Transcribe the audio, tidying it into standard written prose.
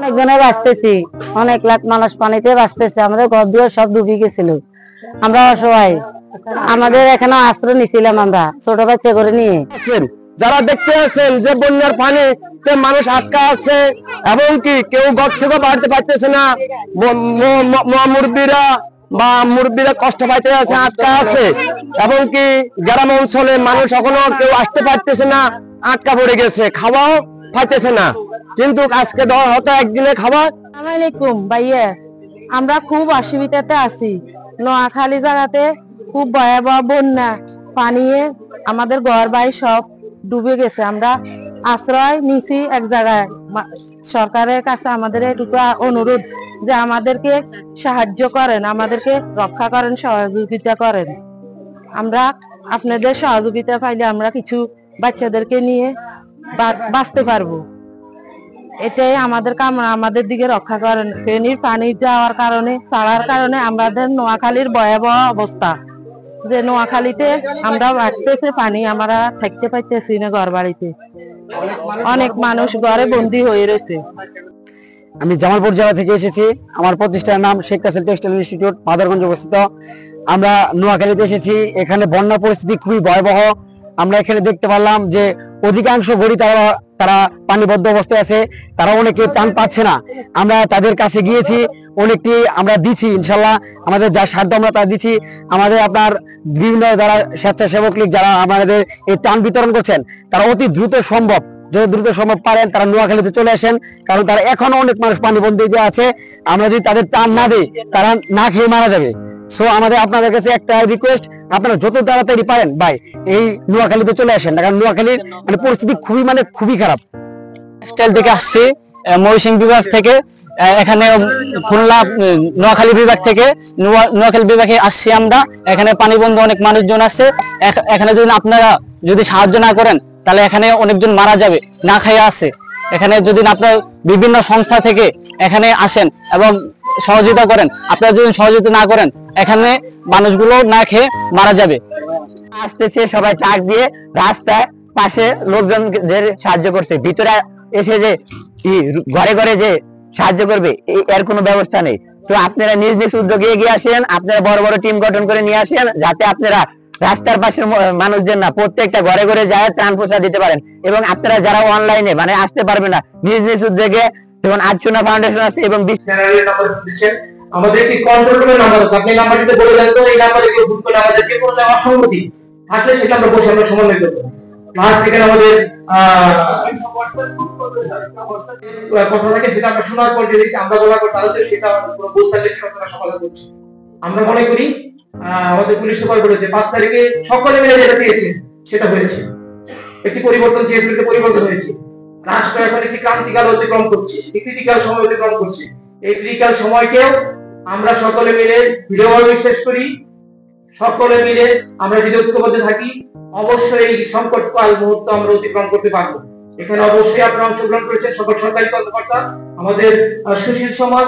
অনেকজনে বাঁচতেছি, অনেক লাখ মানুষ পানিতে বাঁচতেছে। আমাদের ঘর দুয়ার সব ডুবে গেছিল, আমরা অসহায়। আমাদের এখানে আশ্রয় নিছিলাম আমরা ছোট বাচ্চা করে নিয়ে। যারা দেখতে আসছেন যে বন্যার পানিতে মানুষ আটকা আছে এবং কি কেউ ঘর থেকে বাড়তে পারতেছে না, মুরব্বীরা কষ্ট পাইতে আছে, আটকা আছে এবং কি গ্রাম অঞ্চলে মানুষ এখনো কেউ আসতে পারতেছে না, আটকা পড়ে গেছে, খাওয়াও পাইতেছে না। কিন্তু আজকে হয়তো একদিনে খাওয়া। আসসালামু আলাইকুম ভাইয়া, আমরা খুব অসুবিধাতে আছি। নোয়াখালী জায়গাতে খুব ভয়াবহ বন্যা, পানিয়ে আমাদের ঘর বাড়ি সব ডুবে গেছে। আমরা আশ্রয় নিছি এক জায়গায়। সরকারের কাছে আমাদের এটুকু অনুরোধ যে আমাদেরকে সাহায্য করেন, আমাদেরকে রক্ষা করেন, সহযোগিতা করেন। আমরা আপনাদের সহযোগিতা পাইলে আমরা কিছু বাচ্চাদেরকে নিয়ে বাঁচতে পারবো। এটাই আমাদের কামনা, আমাদের দিকে রক্ষা করেন। ফেনীর পানি যাওয়ার কারণে, ছাড়ার কারণে আমাদের নোয়াখালীর ভয়াবহ অবস্থা, যে নোয়াখালীতে আমরা বাড়তেছে পানি, আমরা থাকতে পারতেছি না ঘর বাড়িতে। অনেক মানুষ ঘরে বন্দী হয়ে রয়েছে। আমি জামালপুর জেলা থেকে এসেছি। আমার প্রতিষ্ঠানের নাম শেখ কাসেম টেক্সটাইল ইনস্টিটিউট, মাদারগঞ্জ অবস্থিত। আমরা নোয়াখালীতে এসেছি। এখানে বন্যা পরিস্থিতি খুবই ভয়াবহ। আমরা এখানে দেখতে পারলাম যে অধিকাংশ গড়ি তারা পানিবদ্ধ অবস্থায় আছে, তারা অনেকে ত্রাণ পাচ্ছে না। আমরা তাদের কাছে গিয়েছি, অনেকটি আমরা দিচ্ছি, ইনশাল্লাহ আমাদের যা সাধ্য আমরা তা দিচ্ছি। আমাদের আপনার বিভিন্ন যারা স্বেচ্ছাসেবক লীগ যারা আমাদের এই ত্রাণ বিতরণ করছেন, তারা অতি দ্রুত সম্ভব, যত দ্রুত সম্ভব পারেন তারা নোয়াখালীতে চলে আসেন, কারণ তারা এখনো অনেক মানুষ পানিবন্দী আছে। আমরা যদি তাদের ত্রাণ না দিই, তারা না খেয়ে মারা যাবে। সো আমাদের আপনাদের কাছে একটা রিকোয়েস্ট, আপনারা যত তাড়াতাড়ি পারেন ভাই এই নোয়াখালীতে চলে আসেন, কারণ নোয়াখালীর পরিস্থিতি খুবই খারাপ। টেক্সটাইল থেকে আসছি, ময়মনসিংহ বিভাগ থেকে, এখানে খুলনা নোয়াখালী বিভাগ থেকে, নোয়াখালী বিভাগে আসছি আমরা। এখানে পানিবন্ধ অনেক মানুষজন আছে। এখানে যদি আপনারা যদি সাহায্য না করেন, তাহলে এখানে অনেকজন মারা যাবে, না খেয়ে আছে। এখানে যদি আপনার বিভিন্ন সংস্থা থেকে এখানে আসেন এবং সহযোগিতা করেন, আপনারা যদি সহযোগিতা না করেন, এখানে মানুষগুলো না খেয়ে মারা যাবে। আসতেছে সবাই ট্রাক দিয়ে রাস্তায় পাশে লোকজনদের সাহায্য করছে, ভিতরে এসে যে ঘরে ঘরে যে সাহায্য করবে এর কোনো ব্যবস্থা নেই। তো আপনারা নিজ নিজ উদ্যোগে এগিয়ে আসেন, আপনারা বড় বড় টিম গঠন করে নিয়ে আসেন, যাতে আপনারা রাস্তার পাশের মানুষদের না প্রত্যেকটা ঘরে ঘরে যায় ত্রাণ পৌঁছা দিতে পারেন। এবং আপনারা যারা অনলাইনে আসতে পারবেন না, নিজ নিজ উদ্যোগে, যেমন আর্চনা ফাউন্ডেশন আছে এবং আমাদের একটি কন্ট্রোল রুমের নাম্বার আছে, আপনি নাম্বারটিতে বলে দেন তো এই নাম্বারে কেউ ফোন করে আমাদেরকে কোনো অসঙ্গতি থাকলে সেটা আমরা বসে আমরা সমন্বয় করব। প্লাস এখানে আমাদের কথা থাকে, সেটা আমরা শোনার পর যদি আমরা বলা করি তাহলে সেটা পুরো বুঝতে থাকলে সেটা আমরা সমাধান করছি। আমরা মনে করি আমাদের পুলিশ সুপার বলেছে 5 তারিখে সকলে মিলে যেটা চেয়েছে সেটা হয়েছে। একটি পরিবর্তন চেয়েছিল, পরিবর্তন হয়েছে। রাষ্ট্র এখন একটি ক্রান্তিকাল অতিক্রম করছে, ক্রিটিক্যাল সময় অতিক্রম করছে। এই ক্রিটিক্যাল সময়কেও আমরা সকলে মিলে দৃঢ়ভাবে বিশ্বাস করি, সকলে মিলে আমরা যদি ঐক্যবদ্ধ থাকি, অবশ্যই এই সংকটকাল মুহূর্ত আমরা অতিক্রম করতে পারবো। এখানে অবশ্যই আপনারা অংশগ্রহণ করেছেন সকল সরকারি কর্মকর্তা, আমাদের সুশীল সমাজ।